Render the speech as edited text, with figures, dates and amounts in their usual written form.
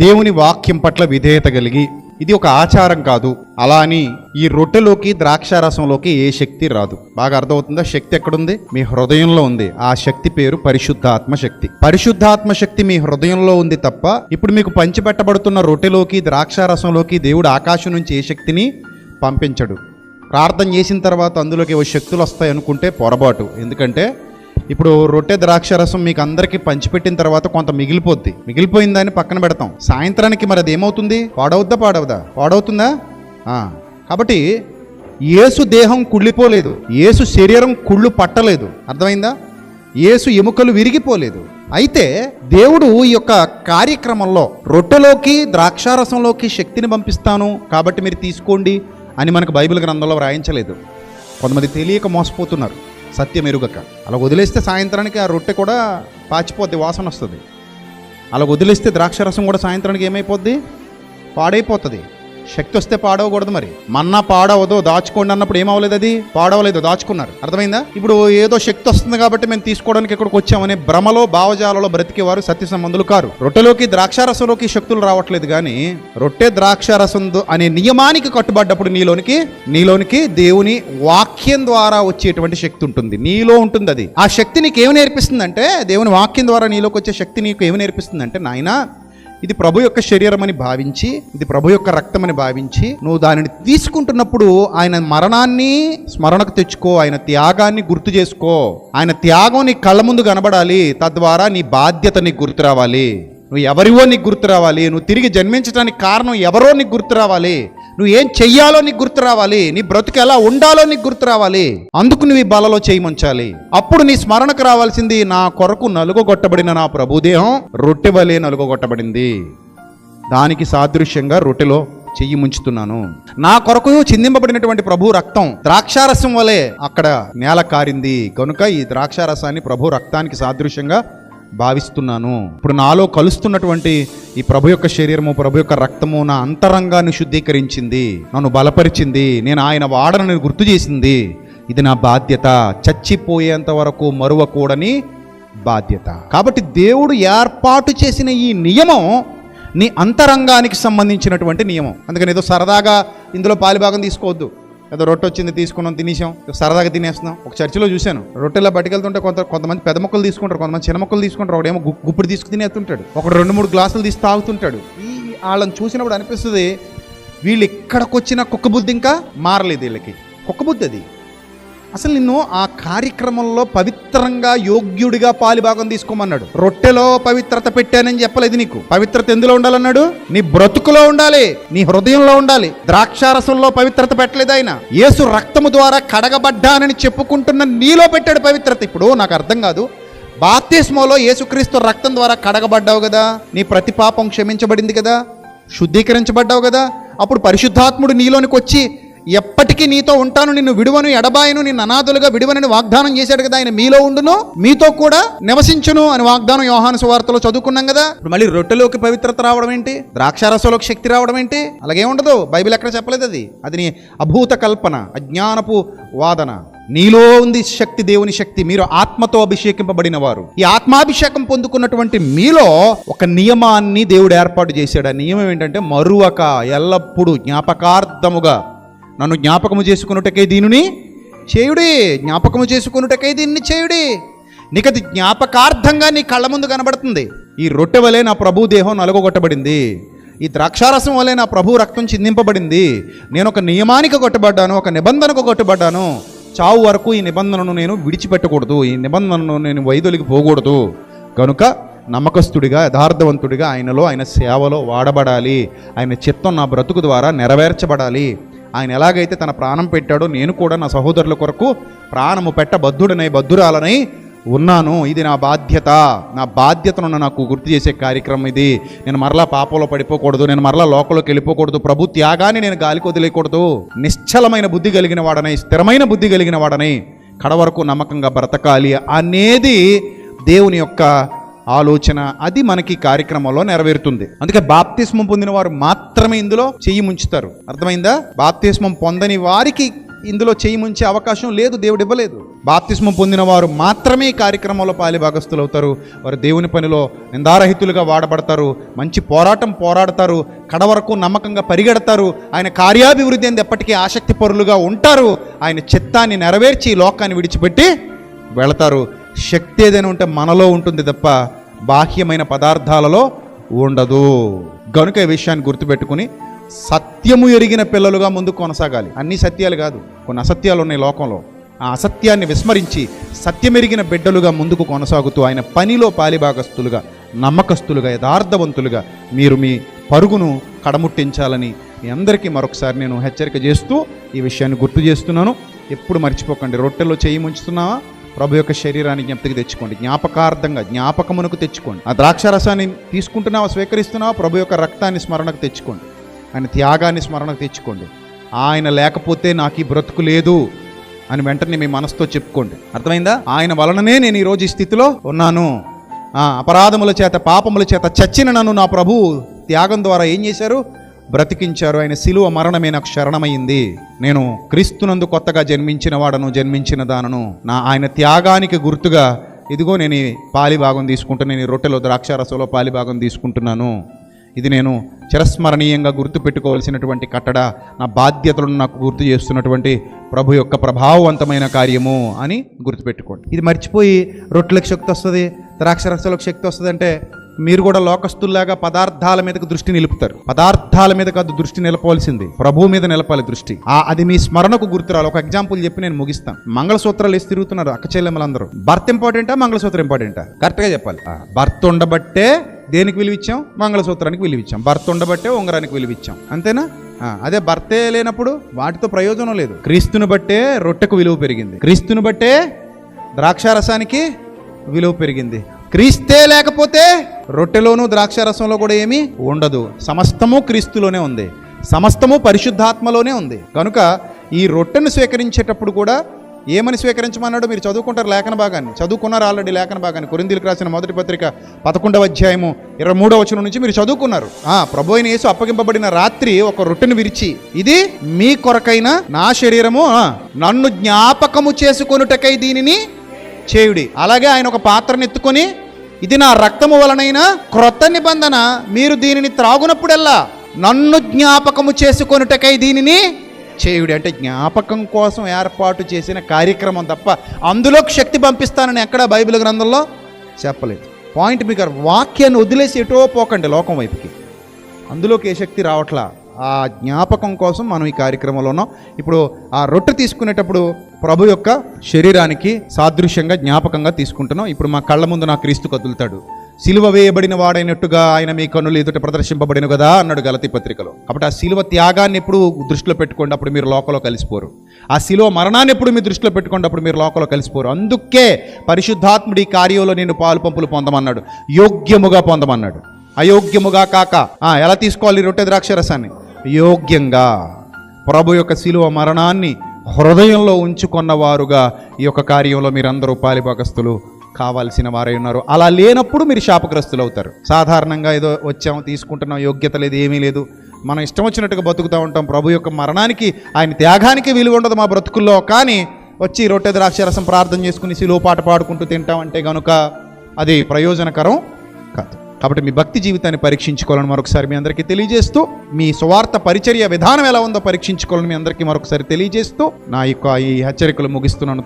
దేవుని వాక్యం పట్ల విధేయత కలిగి, ఇది ఒక ఆచారం కాదు, అలా అని ఈ రొట్టెలోకి ద్రాక్షారసంలోకి ఏ శక్తి రాదు. బాగా అర్థమవుతుందా? శక్తి ఎక్కడుంది? మీ హృదయంలో ఉంది. ఆ శక్తి పేరు పరిశుద్ధాత్మ శక్తి. పరిశుద్ధాత్మ శక్తి మీ హృదయంలో ఉంది తప్ప ఇప్పుడు మీకు పంచిపెట్టబడుతున్న రొట్టెలోకి ద్రాక్షారసంలోకి దేవుడు ఆకాశం నుంచి ఏ శక్తిని పంపించడు. ప్రార్థన చేసిన తర్వాత అందులోకి ఏవో శక్తులు వస్తాయి అనుకుంటే పొరపాటు. ఎందుకంటే ఇప్పుడు రొట్టె ద్రాక్షారసం మీకు అందరికీ పంచిపెట్టిన తర్వాత కొంత మిగిలిపోయిందని పక్కన పెడతాం. సాయంత్రానికి మరి అది ఏమవుతుంది? పాడవుతుందా? కాబట్టి యేసు దేహం కుళ్ళిపోలేదు, యేసు శరీరం కుళ్ళు పట్టలేదు. అర్థమైందా? యేసు ఎముకలు విరిగిపోలేదు. అయితే దేవుడు ఈ యొక్క కార్యక్రమంలో రొట్టెలోకి ద్రాక్షారసంలోకి శక్తిని పంపిస్తాను కాబట్టి మీరు తీసుకోండి అని మనకు బైబిల్ గ్రంథంలో వ్రాయించలేదు. కొంతమంది తెలియక మోసపోతున్నారు, సత్యం ఎరుగక. అలా వదిలేస్తే సాయంత్రానికి ఆ రొట్టె కూడా పాచిపోద్ది, వాసన వస్తుంది. అలా వదిలేస్తే ద్రాక్షారసం కూడా సాయంత్రానికి ఏమైపోద్ది? పాడైపోతుంది. శక్తి వస్తే పాడవకూడదు. మరి మన్నా పాడవదు, దాచుకోండి అన్నప్పుడు ఏమవలేదు, అది పాడవలేదు, దాచుకున్నారు. అర్థమైందా? ఇప్పుడు ఏదో శక్తి వస్తుంది కాబట్టి మేము తీసుకోవడానికి ఇక్కడికి వచ్చామనే భ్రమలో భావజాలలో బ్రతికేవారు సత్య సంబంధులు కారు. రొట్టెలోకి ద్రాక్షారసంలోకి శక్తులు రావట్లేదు, కానీ రొట్టె ద్రాక్షారసం అనే నియమానికి కట్టుబడ్డప్పుడు నీలోనికి దేవుని వాక్యం ద్వారా వచ్చేటువంటి శక్తి ఉంటుంది, నీలో ఉంటుంది. అది ఆ శక్తి నీకు ఏమి నేర్పిస్తుందంటే, దేవుని వాక్యం ద్వారా నీలోకి వచ్చే శక్తి నీకు ఏమి నేర్పిస్తుందంటే, నాయనా ఇది ప్రభు యొక్క శరీరం అని భావించి, ఇది ప్రభు యొక్క రక్తం అని భావించి నువ్వు దానిని తీసుకుంటున్నప్పుడు ఆయన మరణాన్ని స్మరణకు తెచ్చుకో, ఆయన త్యాగాన్ని గుర్తు చేసుకో. ఆయన త్యాగం నీ కళ్ళ ముందు కనబడాలి. తద్వారా నీ బాధ్యత నీకు గుర్తు రావాలి. నువ్వు ఎవరివో నీకు గుర్తు రావాలి. నువ్వు తిరిగి జన్మించడానికి కారణం ఎవరో నీకు గుర్తు రావాలి. నువ్వు ఏం చెయ్యాలో నీకు గుర్తు రావాలి. నీ బ్రతుకు ఎలా ఉండాలో నీకు గుర్తు రావాలి. అందుకు నువ్వు ఈ బలలో చేయమంచాలి. అప్పుడు నీ స్మరణకు రావాల్సింది, నా కొరకు నలుగొట్టబడిన నా ప్రభుదేహం రొట్టె వలె నలుగొట్టబడింది. దానికి సాదృశ్యంగా రొట్టెలో చెయ్యి ముంచుతున్నాను. నా కొరకు చిందింపబడినటువంటి ప్రభు రక్తం ద్రాక్షారసం వలె అక్కడ నేల కారింది కనుక ఈ ద్రాక్షారసాన్ని ప్రభు రక్తానికి సాదృశ్యంగా భావిస్తున్నాను. ఇప్పుడు నాలో కలుస్తున్నటువంటి ఈ ప్రభు యొక్క శరీరము, ప్రభు యొక్క రక్తము నా అంతరంగాన్ని శుద్ధీకరించింది, నన్ను బలపరిచింది, నేను ఆయన వాడనని గుర్తు చేసింది. ఇది నా బాధ్యత, చచ్చిపోయేంత వరకు మరువకూడని బాధ్యత. కాబట్టి దేవుడు ఏర్పాటు చేసిన ఈ నియమం నీ అంతరంగానికి సంబంధించినటువంటి నియమం. అందుకని ఏదో సరదాగా ఇందులో పాలిభాగం తీసుకోవద్దు. ఏదో రొట్టె వచ్చింది తీసుకున్నాం, తినేసాం, సరదాగా తినేస్తున్నాం. ఒక చర్చిలో చూశాను, రొట్టెలా పట్టుకెళ్తుంటే కొంతమంది పెద్ద మొక్కలు తీసుకుంటారు, కొంతమంది చిన్న మొక్కలు తీసుకుంటారు. ఒకడేమో గుప్పుడు తీసుకు తినేస్తుంటాడు, ఒకడు 2-3 గ్లాసులు తీసి తాగుతుంటాడు. వాళ్ళని చూసినప్పుడు అనిపిస్తుంది, వీళ్ళు ఎక్కడికి వచ్చిన కుక్క బుద్ధి ఇంకా మారలేదు. వీళ్ళకి కుక్క బుద్ధి అది. అసలు నిన్ను ఆ కార్యక్రమంలో పవిత్రంగా యోగ్యుడిగా పాలిభాగం తీసుకోమన్నాడు. రొట్టెలో పవిత్రత పెట్టానని చెప్పలేదు నీకు. పవిత్రత ఎందులో ఉండాలన్నాడు? నీ బ్రతుకులో ఉండాలి, నీ హృదయంలో ఉండాలి. ద్రాక్షారసంలో పవిత్రత పెట్టలేదు ఆయన. యేసు రక్తము ద్వారా కడగబడ్డానని చెప్పుకుంటున్న నీలో పెట్టాడు పవిత్రత. ఇప్పుడు నాకు అర్థం కాదు, బాప్తిస్మోలో యేసుక్రీస్తు రక్తం ద్వారా కడగబడ్డావు కదా, నీ ప్రతి పాపం క్షమించబడింది కదా, శుద్ధీకరించబడ్డావు కదా. అప్పుడు పరిశుద్ధాత్ముడు నీలోనికి వచ్చి ఎప్పటికీ నీతో ఉంటాను, నిన్ను విడువను ఎడబాయను, నిన్ను అనాథులుగా విడువనని వాగ్దానం చేశాడు కదా. ఆయన మీలో ఉండును, మీతో కూడా నివసించును అని వాగ్దానం యోహాను సువార్తలో చదువుకున్నాం కదా. ఇప్పుడు మళ్ళీ రొట్టెలోకి పవిత్రత రావడం ఏంటి? ద్రాక్షారసంలోకి శక్తి రావడం ఏంటి? అలాగే ఉండదు, బైబిల్ ఎక్కడ చెప్పలేదు. అది నీ అభూత కల్పన, అజ్ఞానపు వాదన. నీలో ఉంది శక్తి, దేవుని శక్తి. మీరు ఆత్మతో అభిషేకింపబడిన వారు. ఈ ఆత్మాభిషేకం పొందుకున్నటువంటి మీలో ఒక నియమాన్ని దేవుడు ఏర్పాటు చేశాడు. ఆ నియమం ఏంటంటే, మరువక ఎల్లప్పుడూ జ్ఞాపకార్థముగా నన్ను జ్ఞాపకము చేసుకున్నటకై దీనిని చేయుడి, జ్ఞాపకము చేసుకున్నటకై దీన్ని చేయుడి. నీకు అది జ్ఞాపకార్థంగా నీ కళ్ళ ముందు కనబడుతుంది. ఈ రొట్టె వలె నా ప్రభు దేహం నలుగొట్టబడింది, ఈ ద్రాక్షారసం వలె నా ప్రభు రక్తం చిందింపబడింది. నేను ఒక నియమానికి కట్టుబడ్డాను, ఒక నిబంధనకు కట్టుబడ్డాను. చావు వరకు ఈ నిబంధనను నేను విడిచిపెట్టకూడదు, ఈ నిబంధనను నేను వైదొలిగి పోకూడదు. కనుక నమ్మకస్తుడిగా, యథార్థవంతుడిగా ఆయనలో, ఆయన సేవలో వాడబడాలి. ఆయన చిత్తం నా బ్రతుకు ద్వారా నెరవేర్చబడాలి. ఆయన ఎలాగైతే తన ప్రాణం పెట్టాడో నేను కూడా నా సహోదరుల కొరకు ప్రాణము బద్ధుడనై బద్ధురాలనై ఉన్నాను. ఇది నా బాధ్యత. నా బాధ్యతను నాకు గుర్తు చేసే కార్యక్రమం ఇది. నేను మరలా పాపంలో పడిపోకూడదు, నేను మరలా లోకంలోకి వెళ్ళిపోకూడదు, ప్రభు త్యాగాన్ని నేను గాలికి వదిలేయకూడదు. నిశ్చలమైన బుద్ధి కలిగిన వాడనై, స్థిరమైన బుద్ధి కలిగిన వాడనై కడవరకు నమ్మకంగా బ్రతకాలి అనేది దేవుని యొక్క ఆలోచన. అది మనకి కార్యక్రమంలో నెరవేరుతుంది. అందుకే బాప్తిస్మం పొందిన వారు మాత్రమే ఇందులో చెయ్యి ముంచుతారు. అర్థమైందా? బాప్తిస్మం పొందని వారికి ఇందులో చెయ్యి ముంచే అవకాశం లేదు, దేవుడు ఇవ్వలేదు. బాప్తిస్మం పొందిన వారు మాత్రమే ఈ కార్యక్రమంలో పాలిభాగస్తులు అవుతారు. వారు దేవుని పనిలో నిందారహితులుగా వాడబడతారు, మంచి పోరాటం పోరాడతారు, కడవరకు నమ్మకంగా పరిగెడతారు, ఆయన కార్యాభివృద్ధి అంది ఎప్పటికీ ఆసక్తి పరులుగా ఉంటారు, ఆయన చిత్తాన్ని నెరవేర్చి లోకాన్ని విడిచిపెట్టి వెళతారు. శక్తి ఏదైనా ఉంటే మనలో ఉంటుంది తప్ప బాహ్యమైన పదార్థాలలో ఉండదు. గనుక ఈ విషయాన్ని గుర్తుపెట్టుకుని సత్యము ఎరిగిన పిల్లలుగా ముందుకు కొనసాగాలి. అన్ని సత్యాలు కాదు, కొన్ని అసత్యాలు ఉన్నాయి లోకంలో. ఆ అసత్యాన్ని విస్మరించి సత్యమెరిగిన బిడ్డలుగా ముందుకు కొనసాగుతూ ఆయన పనిలో పాలిభాగస్తులుగా, నమ్మకస్తులుగా, యథార్థవంతులుగా మీరు మీ పరుగును కడముట్టించాలని మీ అందరికీ మరొకసారి నేను హెచ్చరిక చేస్తూ ఈ విషయాన్ని గుర్తు చేస్తున్నాను. ఎప్పుడు మర్చిపోకండి, రొట్టెల్లో చేయి ముంచుతున్నావా, ప్రభు యొక్క శరీరాన్ని జ్ఞప్తికి తెచ్చుకోండి, జ్ఞాపకార్థంగా జ్ఞాపకమునకు తెచ్చుకోండి. ఆ ద్రాక్షారసాన్ని తీసుకుంటున్నావా, స్వీకరిస్తున్నావా, ప్రభు యొక్క రక్తాన్ని స్మరణకు తెచ్చుకోండి, ఆయన త్యాగాన్ని స్మరణకు తెచ్చుకోండి. ఆయన లేకపోతే నాకు ఈ బ్రతుకు లేదు అని వెంటనే మీ మనసుతో చెప్పుకోండి. అర్థమైందా? ఆయన వలననే నేను ఈరోజు ఈ స్థితిలో ఉన్నాను. అపరాధముల చేత పాపముల చేత చచ్చిన నన్ను నా ప్రభు త్యాగం ద్వారా ఏం చేశారు? బ్రతికించారు. ఆయన శిలువ మరణమే నాకు శరణమైంది. నేను క్రీస్తునందు కొత్తగా జన్మించిన వాడను, జన్మించిన దానను. ఆయన త్యాగానికి గుర్తుగా ఇదిగో నేను ఈ పాలిభాగం తీసుకుంటున్నాను, నేను రొట్టెలో ద్రాక్షారసంలో పాలిభాగం తీసుకుంటున్నాను. ఇది నేను చిరస్మరణీయంగా గుర్తుపెట్టుకోవాల్సినటువంటి కట్టడ, నా బాధ్యతలను నాకు గుర్తు చేస్తున్నటువంటి ప్రభు యొక్క ప్రభావవంతమైన కార్యము అని గుర్తుపెట్టుకోండి. ఇది మర్చిపోయి రొట్టెలకు శక్తి వస్తుంది, ద్రాక్షారసాలకు శక్తి వస్తుంది అంటే మీరు కూడా లోకస్తుల్లాగా పదార్థాల మీదకు దృష్టి నిలుపుతారు. పదార్థాల మీద కాదు దృష్టి నిలపవలసింది, ప్రభువు మీద నిలపాలి దృష్టి. అది మీ స్మరణకు గుర్తురాలి. ఒక ఎగ్జాంపుల్ చెప్పి నేను ముగిస్తాను. మంగళసూత్రాలు వేసి తిరుగుతున్నారు అక్క చెల్లెమ్మలందరూ. భర్త ఇంపార్టెంటా, మంగళసూత్రం ఇంపార్టెంటా? కరెక్ట్గా చెప్పాలి. భర్త ఉండబట్టే దేనికి విలువిచ్చాం? మంగళసూత్రానికి విలువిచ్చాం. భర్త ఉండబట్టే ఉంగరానికి విలువిచ్చాం. అంతేనా? అదే భర్తే లేనప్పుడు వాటితో ప్రయోజనం లేదు. క్రీస్తుని బట్టే రొట్టెకు విలువ పెరిగింది, క్రీస్తుని బట్టే ద్రాక్షారసానికి విలువ పెరిగింది. క్రీస్తే లేకపోతే రొట్టెలోనూ ద్రాక్షారసంలో కూడా ఏమీ ఉండదు. సమస్తము క్రీస్తులోనే ఉంది, సమస్తము పరిశుద్ధాత్మలోనే ఉంది. కనుక ఈ రొట్టెను స్వీకరించేటప్పుడు కూడా ఏమని స్వీకరించమన్నాడు? మీరు చదువుకుంటారు లేఖన భాగాన్ని, చదువుకున్నారు ఆల్రెడీ లేఖన భాగాన్ని. కొరింథీయులకు రాసిన మొదటి పత్రిక 11వ అధ్యాయము 23వ వచనం నుంచి మీరు చదువుకున్నారు. ప్రభు అయిన యేసు అప్పగింపబడిన రాత్రి ఒక రొట్టెను విరిచి, ఇది మీ కొరకైన నా శరీరము, నన్ను జ్ఞాపకము చేసుకొనుటకై దీనిని చేయుడి. అలాగే ఆయన ఒక పాత్రను ఎత్తుకొని, ఇది నా రక్తము వలనైన క్రొత్త నిబంధన, మీరు దీనిని త్రాగునప్పుడల్లా నన్ను జ్ఞాపకము చేసుకొనుటకై దీనిని చేయుడి. అంటే జ్ఞాపకం కోసం ఏర్పాటు చేసిన కార్యక్రమం తప్ప అందులోకి శక్తి పంపిస్తానని ఎక్కడ బైబిల్ గ్రంథంలో చెప్పలేదు. పాయింట్ మీకు, వాక్యాన్ని వదిలేసి ఎటో పోకండి లోకం వైపుకి, అందులోకి ఏ శక్తి రావట్లా. ఆ జ్ఞాపకం కోసం మనం ఈ కార్యక్రమంలో ఉన్నాం. ఇప్పుడు ఆ రొట్టె తీసుకునేటప్పుడు ప్రభు యొక్క శరీరానికి సాదృశ్యంగా జ్ఞాపకంగా తీసుకుంటున్నాం. ఇప్పుడు మా కళ్ళ ముందు నా క్రీస్తు కదులుతాడు, సిలువ వేయబడిన వాడైనట్టుగా ఆయన మీ కన్నులు ఎదుట ప్రదర్శింపబడిన కదా అన్నాడు గలతీ పత్రికలో. కాబట్టి ఆ సిలువ త్యాగాన్ని ఎప్పుడు దృష్టిలో పెట్టుకోండి, అప్పుడు మీరు లోకంలో కలిసిపోరు. ఆ సిలువ మరణాన్ని ఎప్పుడు మీ దృష్టిలో పెట్టుకోండి, అప్పుడు మీరు లోకంలో కలిసిపోరు. అందుకే పరిశుద్ధాత్ముడి కార్యంలో నేను పాలు పంపులు పొందమన్నాడు, యోగ్యముగా పొందమన్నాడు. అయోగ్యముగా కాక ఎలా తీసుకోవాలి రొట్టె ద్రాక్షరసాన్ని? యోగ్యంగా, ప్రభు యొక్క శిలువ మరణాన్ని హృదయంలో ఉంచుకున్న వారుగా ఈ యొక్క కార్యంలో మీరందరూ పాలిభాగస్తులు కావాల్సిన వారై ఉన్నారు. అలా లేనప్పుడు మీరు శాపగ్రస్తులు అవుతారు. సాధారణంగా ఏదో వచ్చాము తీసుకుంటున్నాం, యోగ్యత లేదు, ఏమీ లేదు, మనం ఇష్టం వచ్చినట్టుగా బతుకుతూ ఉంటాం. ప్రభు యొక్క మరణానికి, ఆయన త్యాగానికి విలువ ఉండదు మా బ్రతుకుల్లో. కానీ వచ్చి రొట్టె ద్రాక్షరసం ప్రార్థన చేసుకుని శిలువ పాట పాడుకుంటూ తింటామంటే కనుక అది ప్రయోజనకరం కాదు. కాబట్టి మీ భక్తి జీవితాన్ని పరీక్షించుకోవాలని మరొకసారి మీ అందరికీ తెలియజేస్తూ, మీ స్వార్థ పరిచర్య విధానం ఎలా ఉందో పరీక్షించుకోవాలని మీ అందరికీ మరొకసారి తెలియజేస్తూ నా యొక్క ఈ హెచ్చరికలు ముగిస్తున్నాను.